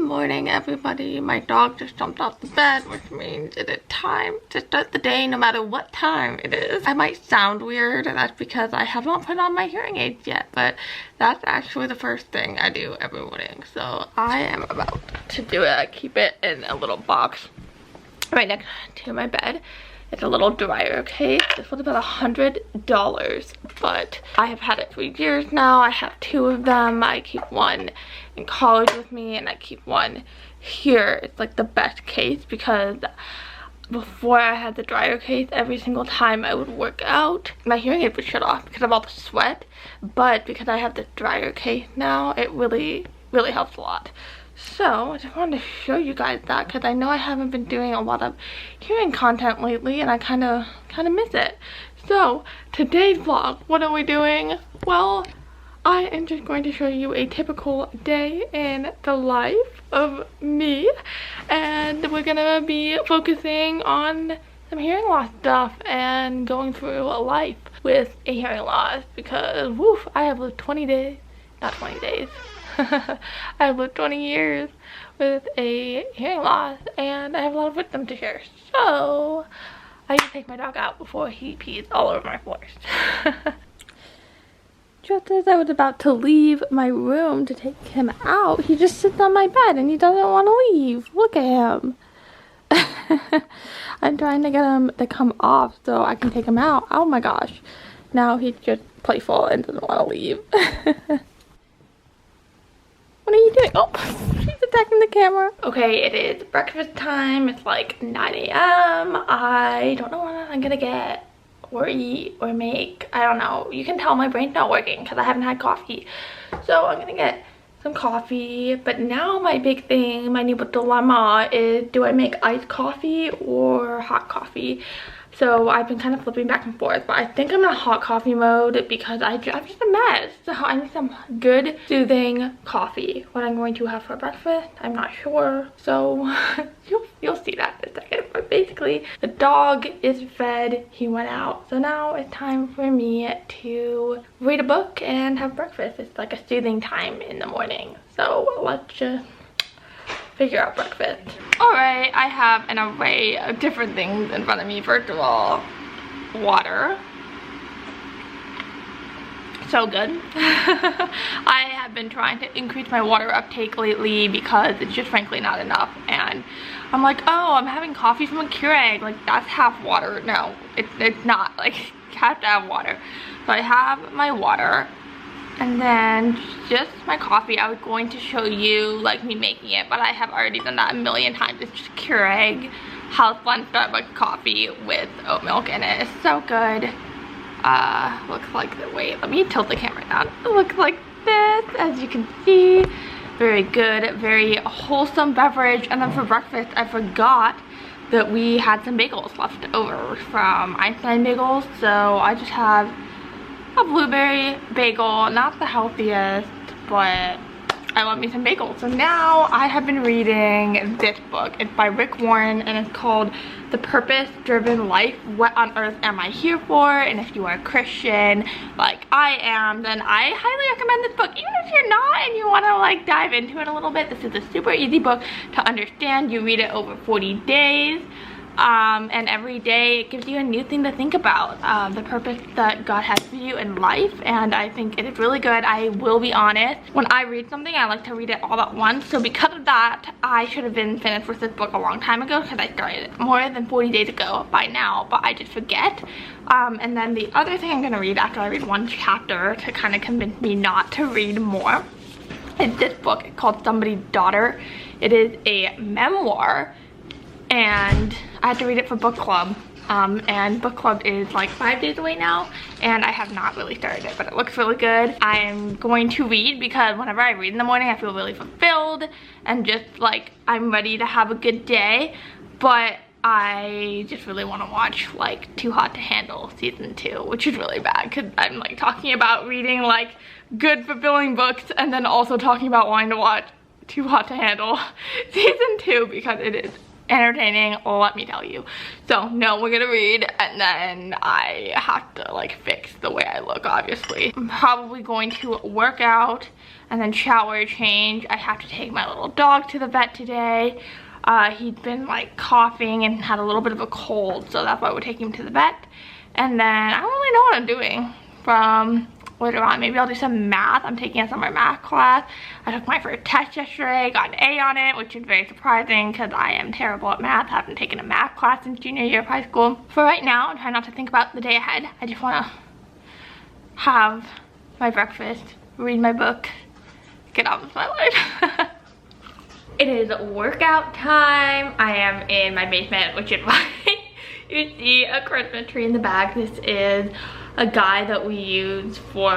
morning, everybody. My dog just jumped off the bed, which means it is time to start the day no matter what time it is. I might sound weird, and that's because I have not put on my hearing aids yet, but that's actually the first thing I do every morning. So I am about to do it. I keep it in a little box right next to my bed. It's a little dryer case. This was about $100, but I have had it for years now. I have 2 of them. I keep one in college with me, and I keep one here. It's like the best case because before I had the dryer case, every single time I would work out, my hearing aid would shut off because of all the sweat. But because I have the dryer case now, it really helps a lot. So I just wanted to show you guys that because I know I haven't been doing a lot of hearing content lately, and I kind of miss it. So today's vlog, what are we doing? Well, I am just going to show you a typical day in the life of me, and we're gonna be focusing on some hearing loss stuff and going through life with a hearing loss because woof, I have lived 20 days, not 20 days. I've lived 20 years with a hearing loss, and I have a lot of wisdom to share. So I need to take my dog out before he pees all over my floors. Just as I was about to leave my room to take him out, he just sits on my bed and he doesn't want to leave. Look at him. I'm trying to get him to come off so I can take him out. Oh my gosh. Now he's just playful and doesn't want to leave. What are you doing? Oh, she's attacking the camera. Okay, it is breakfast time. It's like 9 a.m. I don't know what I'm gonna get or eat or make. I don't know. You can tell my brain's not working because I haven't had coffee. So I'm gonna get some coffee. But now my big thing, my new dilemma is, do I make iced coffee or hot coffee? So I've been kind of flipping back and forth, but I think I'm in a hot coffee mode because I'm just a mess. So I need some good, soothing coffee. What I'm going to have for breakfast, I'm not sure. So you'll see that in a second. But basically, the dog is fed. He went out. So now it's time for me to read a book and have breakfast. It's like a soothing time in the morning. So let's just figure out breakfast. All right, I have an array of different things in front of me. First of all, water. So good. I have been trying to increase my water uptake lately because it's just frankly not enough. And I'm like, oh, I'm having coffee from a Keurig. Like, that's half water. No, it's not. Like, you have to have water. So I have my water. And then just my coffee. I was going to show you like me making it, but I have already done that a million times. It's just Keurig House Blend Starbucks coffee with oat milk in it. It's so good. Looks like the wait, let me tilt the camera down. It looks like this, as you can see. Very good, very wholesome beverage. And then for breakfast, I forgot that we had some bagels left over from Einstein Bagels. So I just have a blueberry bagel, not the healthiest, but I love me some bagels. So now I have been reading this book. It's by Rick Warren, and it's called The Purpose-Driven Life. What on earth am I here for? And if you are a Christian like I am, then I highly recommend this book. Even if you're not and you want to like dive into it a little bit, this is a super easy book to understand. You read it over 40 days. And every day it gives you a new thing to think about, the purpose that God has for you in life, and I think it is really good. I will be honest, when I read something, I like to read it all at once, so because of that, I should have been finished with this book a long time ago because I started it more than 40 days ago by now, but I just forget. And then the other thing I'm going to read after I read one chapter to kind of convince me not to read more is this book called Somebody's Daughter. It is a memoir, and I had to read it for book club, and book club is like 5 days away now, and I have not really started it, but it looks really good. I am going to read because whenever I read in the morning, I feel really fulfilled and just like I'm ready to have a good day. But I just really want to watch like Too Hot to Handle season 2, which is really bad because I'm like talking about reading like good fulfilling books and then also talking about wanting to watch Too Hot to Handle season 2 because it is entertaining, let me tell you. So no, we're gonna read, and then I have to like fix the way I look, obviously. I'm probably going to work out and then shower, change. I have to take my little dog to the vet today. He'd been like coughing and had a little bit of a cold, so that's why we're taking him to the vet. And then I don't really know what I'm doing from later on. Maybe I'll do some math. I'm taking a summer math class. I took my first test yesterday, got an A on it, which is very surprising because I am terrible at math. I haven't taken a math class since junior year of high school. For right now, I'm trying not to think about the day ahead. I just want to have my breakfast, read my book, get on with my life. It is workout time. I am in my basement, which is why you see a Christmas tree in the back. This is a guy that we use for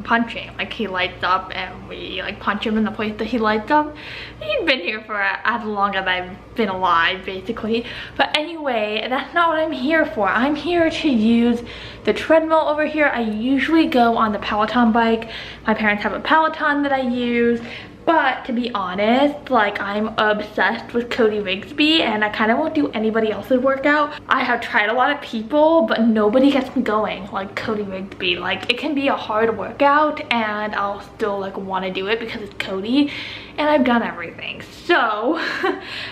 punching. Like, he lights up and we like punch him in the place that he lights up. He's been here for as long as I've been alive, basically. But anyway, that's not what I'm here for. I'm here to use the treadmill over here. I usually go on the Peloton bike. My parents have a Peloton that I use. But to be honest, like, I'm obsessed with Cody Rigsby and I kind of won't do anybody else's workout. I have tried a lot of people, but nobody gets me going like Cody Rigsby. Like, it can be a hard workout and I'll still like want to do it because it's Cody and I've done everything. So,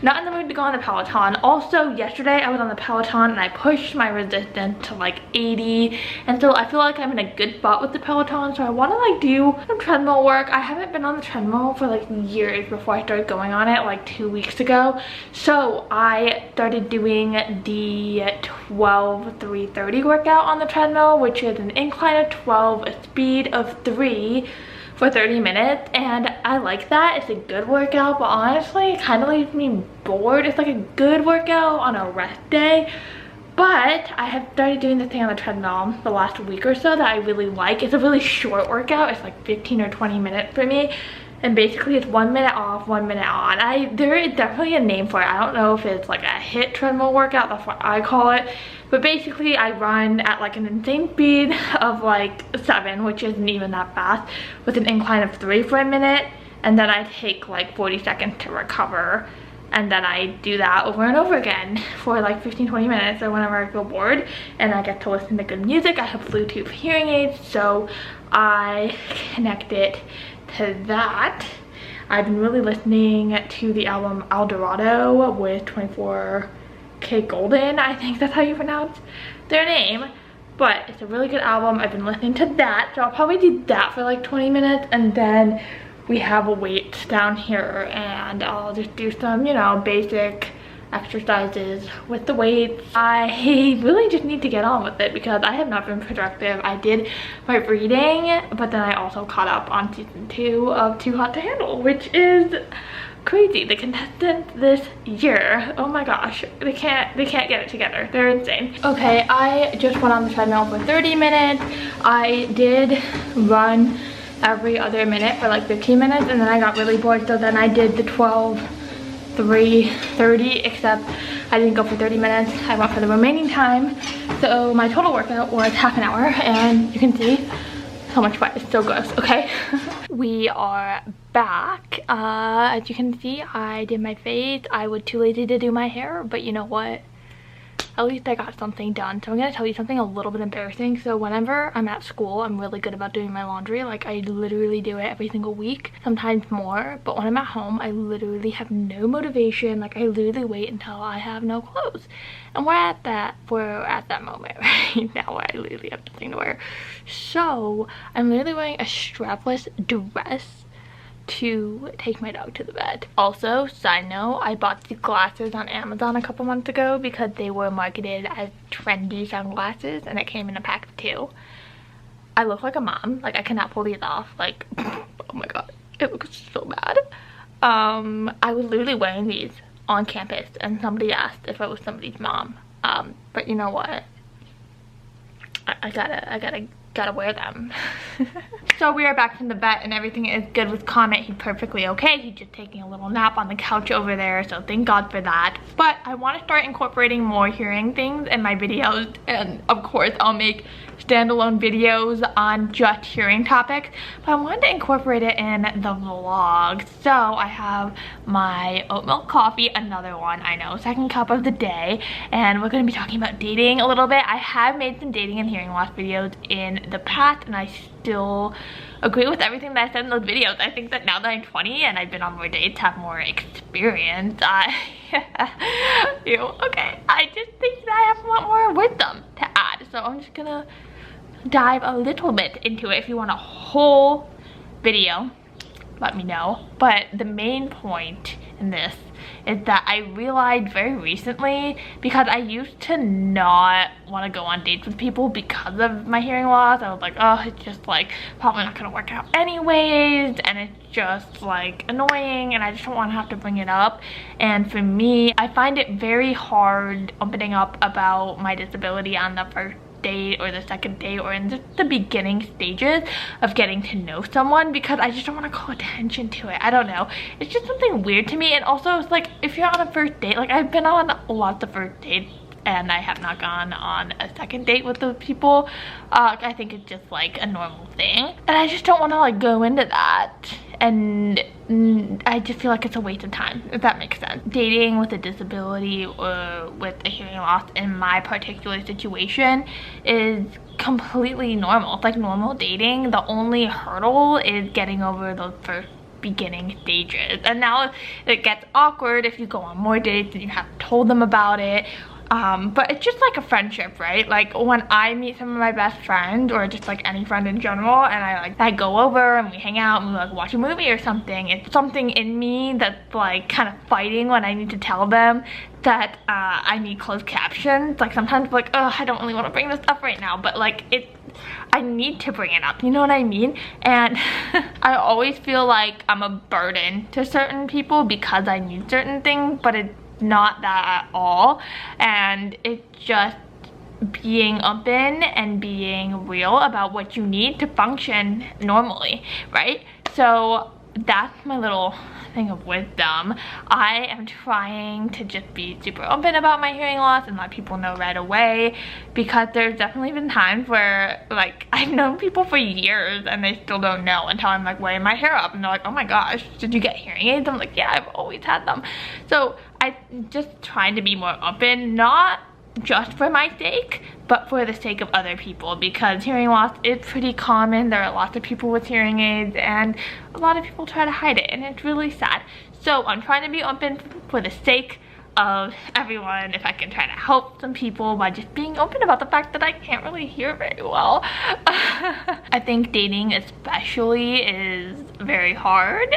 not in the mood to go on the Peloton. Also, yesterday I was on the Peloton and I pushed my resistance to like 80. And so I feel like I'm in a good spot with the Peloton. So I want to like do some treadmill work. I haven't been on the treadmill for like years before I started going on it like 2 weeks ago. So I started doing the 12-3-30 workout on the treadmill, which is an incline of 12, a speed of 3 for 30 minutes, and I like that. It's a good workout, but honestly it kind of leaves me bored. It's like a good workout on a rest day. But I have started doing this thing on the treadmill the last week or so that I really like. It's a really short workout. It's like 15 or 20 minutes for me. And basically it's 1 minute off, 1 minute on. There is definitely a name for it. I don't know if it's like a HIIT treadmill workout, that's what I call it. But basically I run at like an insane speed of like 7, which isn't even that fast, with an incline of 3 for a minute. And then I take like 40 seconds to recover. And then I do that over and over again for like 15-20 minutes or whenever I feel bored. And I get to listen to good music. I have Bluetooth hearing aids, so I connect it to that. I've been really listening to the album El Dorado with 24K Golden. I think that's how you pronounce their name. But it's a really good album. I've been listening to that. So I'll probably do that for like 20 minutes. And then we have a weight down here. And I'll just do some, you know, basic exercises with the weights. I really just need to get on with it because I have not been productive. I did my reading, but then I also caught up on season 2 of Too Hot to Handle, which is crazy. The contestants this year, oh my gosh, they can't get it together. They're insane. Okay, I just went on the treadmill for 30 minutes. I did run every other minute for like 15 minutes and then I got really bored, so then I did the 12-3-30, except I didn't go for 30 minutes. I went for the remaining time. So my total workout was half an hour, and you can see how much fat. It's so gross, okay? We are back. As you can see, I did my face. I was too lazy to do my hair, but you know what? At least I got something done. So I'm gonna tell you something a little bit embarrassing. So whenever I'm at school, I'm really good about doing my laundry. Like, I literally do it every single week, sometimes more. But when I'm at home, I literally have no motivation. Like, I literally wait until I have no clothes. And we're at that moment right now where I literally have nothing to wear. So I'm literally wearing a strapless dress to take my dog to the vet. Also, side note, I bought these glasses on Amazon a couple months ago because they were marketed as trendy sunglasses, and it came in a pack of 2. I look like a mom. Like, I cannot pull these off. Like, oh my god, it looks so bad. I was literally wearing these on campus and somebody asked if I was somebody's mom. But you know what? I gotta gotta wear them. So we are back from the vet and everything is good with Comet. He's perfectly okay. He's just taking a little nap on the couch over there, so thank God for that. But I want to start incorporating more hearing things in my videos, and of course I'll make standalone videos on just hearing topics, but I wanted to incorporate it in the vlog. So I have my oat milk coffee, another one, I know, second cup of the day, and we're going to be talking about dating a little bit. I have made some dating and hearing loss videos in the past, and I still agree with everything that I said in those videos. I think that now that I'm 20 and I've been on more dates, have more experience, okay, I just think that I have a lot more wisdom to add, so I'm just gonna dive a little bit into it. If you want a whole video, let me know. But the main point in this is that I realized very recently, because I used to not want to go on dates with people because of my hearing loss. I was like, oh, it's just like probably not gonna work out anyways, and it's just like annoying, and I just don't want to have to bring it up. And for me, I find it very hard opening up about my disability on the first date or the second date or in just the beginning stages of getting to know someone, because I just don't want to call attention to it. I don't know, it's just something weird to me. And also it's like, if you're on a first date, like I've been on lots of first dates and I have not gone on a second date with those people. I think it's just like a normal thing, and I just don't want to like go into that, and I just feel like it's a waste of time, if that makes sense. Dating with a disability or with a hearing loss in my particular situation is completely normal. It's like normal dating. The only hurdle is getting over those first beginning stages, and now it gets awkward if you go on more dates and you haven't told them about it. But it's just like a friendship, right? Like when I meet some of my best friends, or just like any friend in general, and I go over and we hang out and we like watch a movie or something, it's something in me that's like kind of fighting when I need to tell them that I need closed captions. Like sometimes like, oh, I don't really want to bring this up right now, but like I need to bring it up, you know what I mean? And I always feel like I'm a burden to certain people because I need certain things, but it's not that at all. And it's just being open and being real about what you need to function normally, right? So that's my little thing of wisdom. I am trying to just be super open about my hearing loss and let people know right away, because there's definitely been times where like I've known people for years and they still don't know until I'm like wearing my hair up and they're like, oh my gosh, did you get hearing aids? I'm like, yeah, I've always had them. So I just trying to be more open, not just for my sake, but for the sake of other people, because hearing loss is pretty common. There are lots of people with hearing aids and a lot of people try to hide it, and it's really sad. So I'm trying to be open for the sake of everyone, if I can try to help some people by just being open about the fact that I can't really hear very well. I think dating especially is very hard,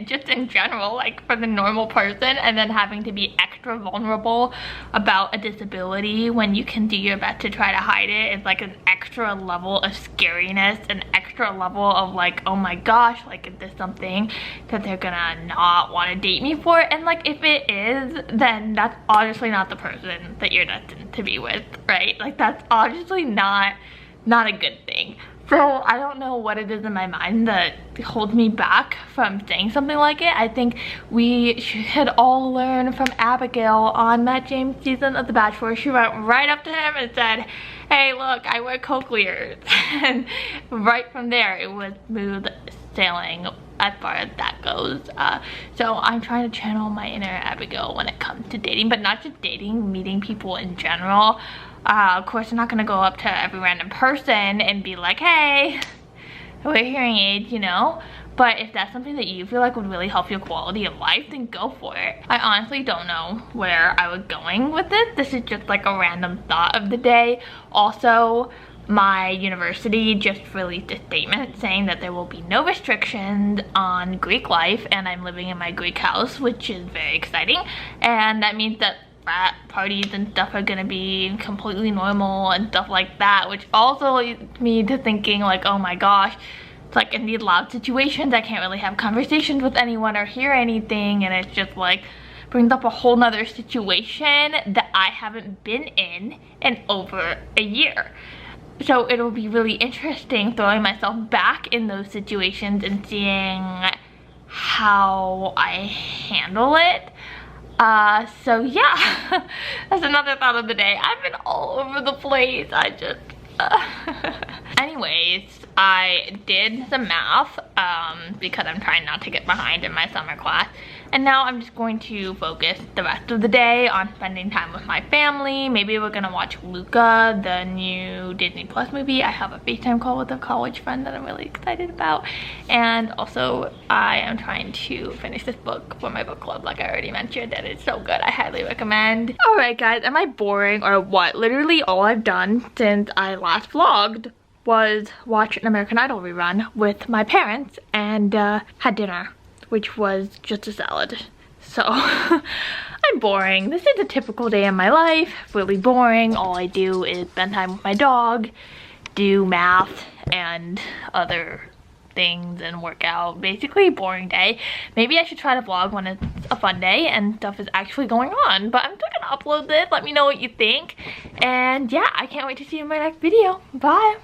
just in general, like for the normal person, and then having to be extra vulnerable about a disability when you can do your best to try to hide it is like an extra level of scariness, an extra level of like, oh my gosh, like is this something that they're gonna not want to date me for? And like if it is, then that's obviously not the person that you're destined to be with, right? Like that's obviously not a good thing. So I don't know what it is in my mind that holds me back from saying something like it. I think we should all learn from Abigail on Matt James' season of The Bachelor. She went right up to him and said, hey look, I wear cochlears. And right from there it was smooth sailing as far as that goes. So I'm trying to channel my inner Abigail when it comes to dating, but not just dating, meeting people in general. Of course I'm not gonna go up to every random person and be like, hey, I wear hearing aids, you know? But if that's something that you feel like would really help your quality of life, then go for it. I honestly don't know where I was going with this. This is just like a random thought of the day. Also, my university just released a statement saying that there will be no restrictions on Greek life, and I'm living in my Greek house, which is very exciting. And that means that frat parties and stuff are gonna be completely normal and stuff like that, which also leads me to thinking like, oh my gosh, it's like in these loud situations I can't really have conversations with anyone or hear anything, and it's just like brings up a whole nother situation that I haven't been in over a year. So it'll be really interesting throwing myself back in those situations and seeing how I handle it. So yeah, that's another thought of the day. I've been all over the place. Anyways, I did some math because I'm trying not to get behind in my summer class, and now I'm just going to focus the rest of the day on spending time with my family. Maybe we're gonna watch Luca, the new Disney Plus movie. I have a FaceTime call with a college friend that I'm really excited about, and also I am trying to finish this book for my book club, like I already mentioned, and it's so good. I highly recommend. All right guys, am I boring or what? Literally all I've done since I last vlogged was watch an American Idol rerun with my parents and had dinner, which was just a salad. So I'm boring. This is a typical day in my life, really boring. All I do is spend time with my dog, do math and other things and work out. Basically a boring day. Maybe I should try to vlog when it's a fun day and stuff is actually going on, but I'm still gonna upload this. Let me know what you think, and yeah, I can't wait to see you in my next video. Bye.